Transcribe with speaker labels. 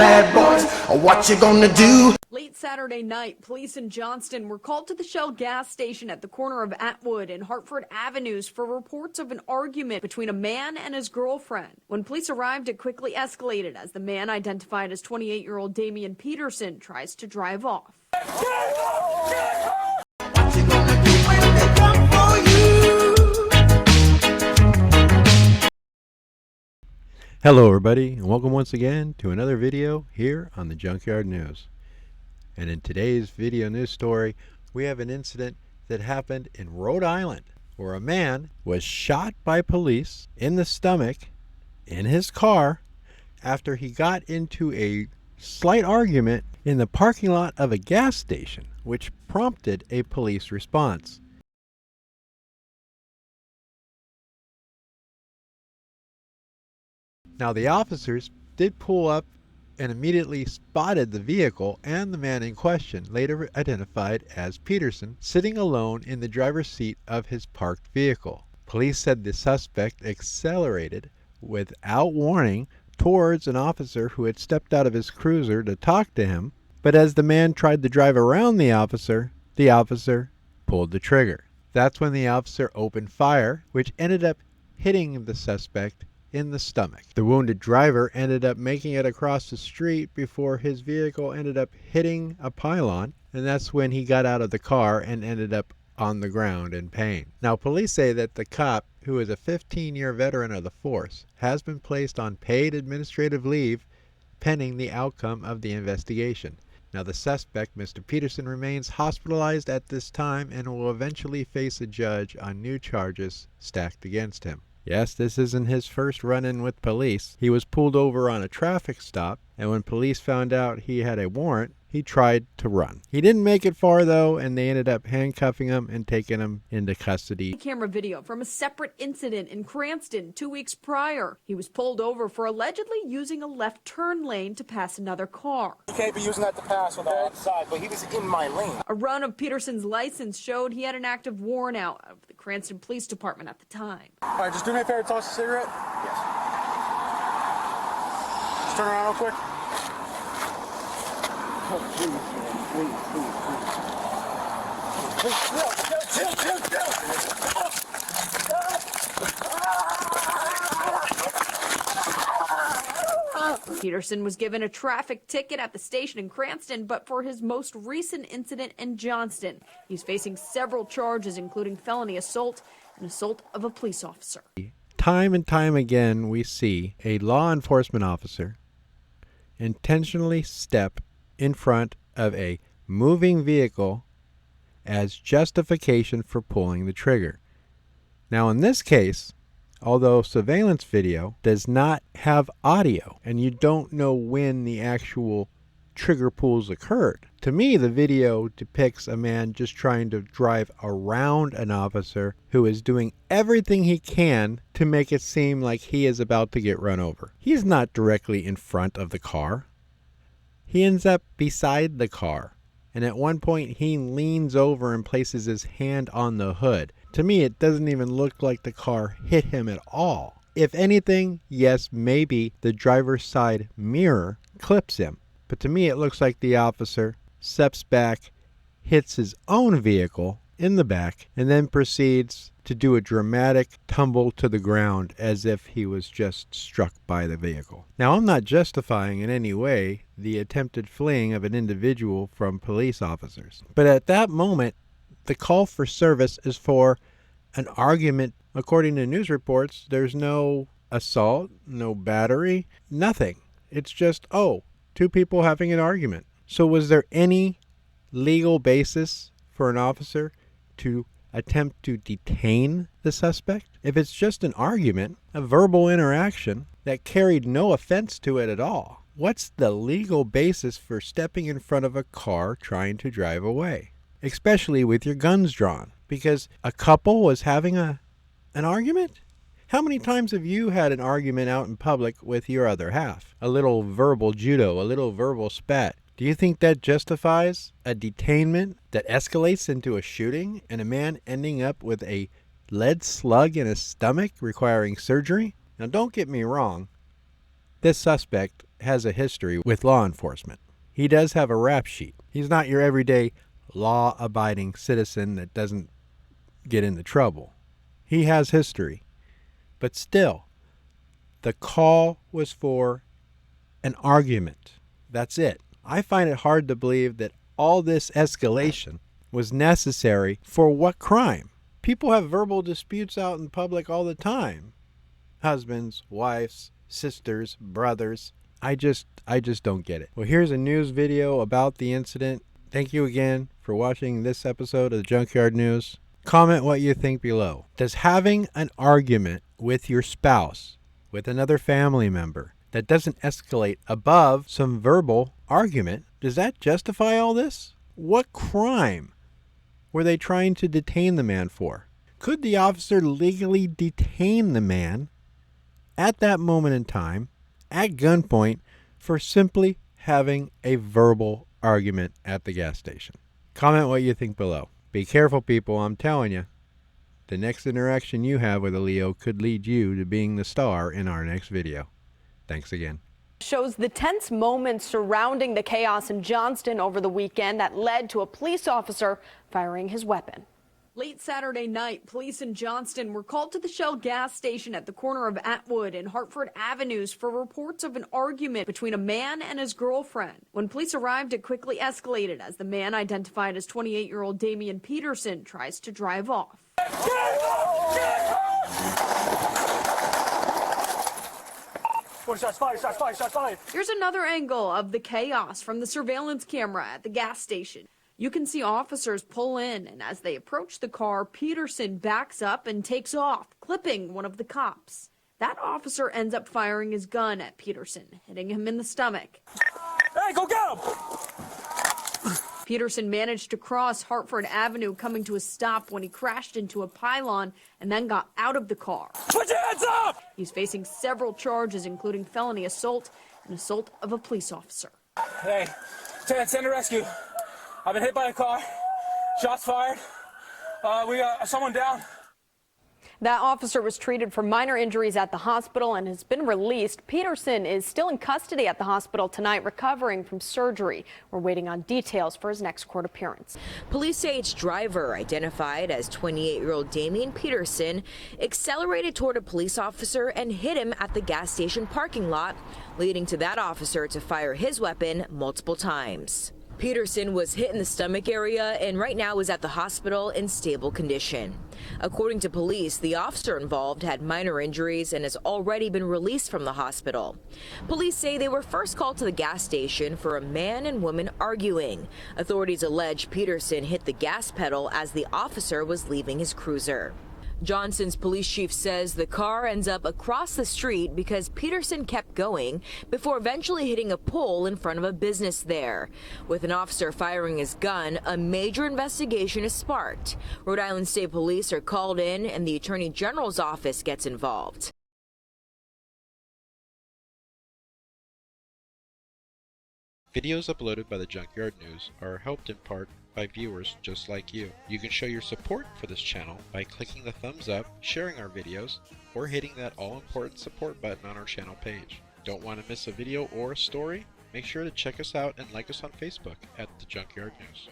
Speaker 1: bad boys, what you gonna do?
Speaker 2: Late Saturday night, police in Johnston were called to the Shell gas station at the corner of Atwood and Hartford Avenues for reports of an argument between a man and his girlfriend. When police arrived, it quickly escalated as the man, identified as 28-year-old Damian Peterson, tries to drive off.
Speaker 3: Hello everybody, and welcome once again to another video here on the Junkyard News. And in today's video news story, we have an incident that happened in Rhode Island, where a man was shot by police in the stomach in his car after he got into a slight argument in the parking lot of a gas station, which prompted a police response. Now, the officers did pull up and immediately spotted the vehicle and the man in question, later identified as Peterson, sitting alone in the driver's seat of his parked vehicle. Police said the suspect accelerated without warning towards an officer who had stepped out of his cruiser to talk to him, but as the man tried to drive around the officer pulled the trigger. That's when the officer opened fire, which ended up hitting the suspect in the stomach. The wounded driver ended up making it across the street before his vehicle ended up hitting a pylon, and that's when he got out of the car and ended up on the ground in pain. Now, police say that the cop, who is a 15-year veteran of the force, has been placed on paid administrative leave pending the outcome of the investigation. Now, the suspect, Mr. Peterson, remains hospitalized at this time and will eventually face a judge on new charges stacked against him. Yes, this isn't his first run-in with police. He was pulled over on a traffic stop, and when police found out he had a warrant, he tried to run. He didn't make it far, though, and they ended up handcuffing him and taking him into custody.
Speaker 2: Camera video from a separate incident in Cranston 2 weeks prior. He was pulled over for allegedly using a left turn lane to pass another car.
Speaker 4: You can't be using that to pass on the outside, but he was in my lane.
Speaker 2: A run of Peterson's license showed he had an active warrant out of the Cranston Police Department at the time.
Speaker 4: All right, just do me a favor, toss a cigarette. Yes. Just turn around real quick. Oh,
Speaker 2: please. Peterson was given a traffic ticket at the station in Cranston, but for his most recent incident in Johnston, he's facing several charges, including felony assault and assault of a police officer.
Speaker 3: Time and time again, we see a law enforcement officer intentionally step in front of a moving vehicle as justification for pulling the trigger. Now, in this case, although surveillance video does not have audio and you don't know when the actual trigger pulls occurred, to me the video depicts a man just trying to drive around an officer who is doing everything he can to make it seem like he is about to get run over. He's not directly in front of the car. He ends up beside the car, and at one point he leans over and places his hand on the hood. To me, it doesn't even look like the car hit him at all. If anything, yes, maybe the driver's side mirror clips him. But to me, it looks like the officer steps back, hits his own vehicle in the back, and then proceeds to do a dramatic tumble to the ground as if he was just struck by the vehicle. Now, I'm not justifying in any way the attempted fleeing of an individual from police officers. But at that moment, the call for service is for an argument. According to news reports, there's no assault, no battery, nothing. It's just, two people having an argument. So was there any legal basis for an officer to attempt to detain the suspect? If it's just an argument, a verbal interaction that carried no offense to it at all, what's the legal basis for stepping in front of a car trying to drive away? Especially with your guns drawn. Because a couple was having an argument? How many times have you had an argument out in public with your other half? A little verbal judo, a little verbal spat. Do you think that justifies a detainment that escalates into a shooting and a man ending up with a lead slug in his stomach requiring surgery? Now, don't get me wrong. This suspect has a history with law enforcement. He does have a rap sheet. He's not your everyday law-abiding citizen that doesn't get into trouble. He has history. But still, the call was for an argument. That's it. I find it hard to believe that all this escalation was necessary for what crime? People have verbal disputes out in public all the time. Husbands, wives, sisters, brothers. I just don't get it. Well, here's a news video about the incident. Thank you again for watching this episode of the Junkyard News. Comment what you think below. Does having an argument with your spouse, with another family member, that doesn't escalate above some verbal argument, does that justify all this? What crime were they trying to detain the man for? Could the officer legally detain the man at that moment in time, at gunpoint, for simply having a verbal argument at the gas station? Comment what you think below. Be careful, people. I'm telling you, the next interaction you have with a Leo could lead you to being the star in our next video. Thanks again.
Speaker 2: Shows the tense moments surrounding the chaos in Johnston over the weekend that led to a police officer firing his weapon. Late Saturday night, police in Johnston were called to the Shell gas station at the corner of Atwood and Hartford Avenues for reports of an argument between a man and his girlfriend. When police arrived, it quickly escalated as the man, identified as 28-year-old Damian Peterson, tries to drive off.
Speaker 4: Shots fired, shots fired, shots fired.
Speaker 2: Here's another angle of the chaos from the surveillance camera at the gas station. You can see officers pull in, and as they approach the car, Peterson backs up and takes off, clipping one of the cops. That officer ends up firing his gun at Peterson, hitting him in the stomach.
Speaker 4: Hey, go get him!
Speaker 2: Peterson managed to cross Hartford Avenue, coming to a stop when he crashed into a pylon and then got out of the car.
Speaker 4: Put your hands up!
Speaker 2: He's facing several charges, including felony assault and assault of a police officer.
Speaker 4: Hey, send a rescue. I've been hit by a car. Shots fired. We got someone down.
Speaker 2: That officer was treated for minor injuries at the hospital and has been released. Peterson is still in custody at the hospital tonight, recovering from surgery. We're waiting on details for his next court appearance.
Speaker 5: Police say its driver, identified as 28-year-old Damian Peterson, accelerated toward a police officer and hit him at the gas station parking lot, leading to that officer to fire his weapon multiple times. Peterson was hit in the stomach area and right now is at the hospital in stable condition. According to police, the officer involved had minor injuries and has already been released from the hospital. Police say they were first called to the gas station for a man and woman arguing. Authorities allege Peterson hit the gas pedal as the officer was leaving his cruiser. Johnston's police chief says the car ends up across the street because Peterson kept going before eventually hitting a pole in front of a business there. With an officer firing his gun, a major investigation is sparked. Rhode Island State Police are called in and the Attorney General's office gets involved.
Speaker 3: Videos uploaded by the Junkyard News are helped in part by viewers just like you. You can show your support for this channel by clicking the thumbs up, sharing our videos, or hitting that all-important support button on our channel page. Don't want to miss a video or a story? Make sure to check us out and like us on Facebook at The Junkyard News.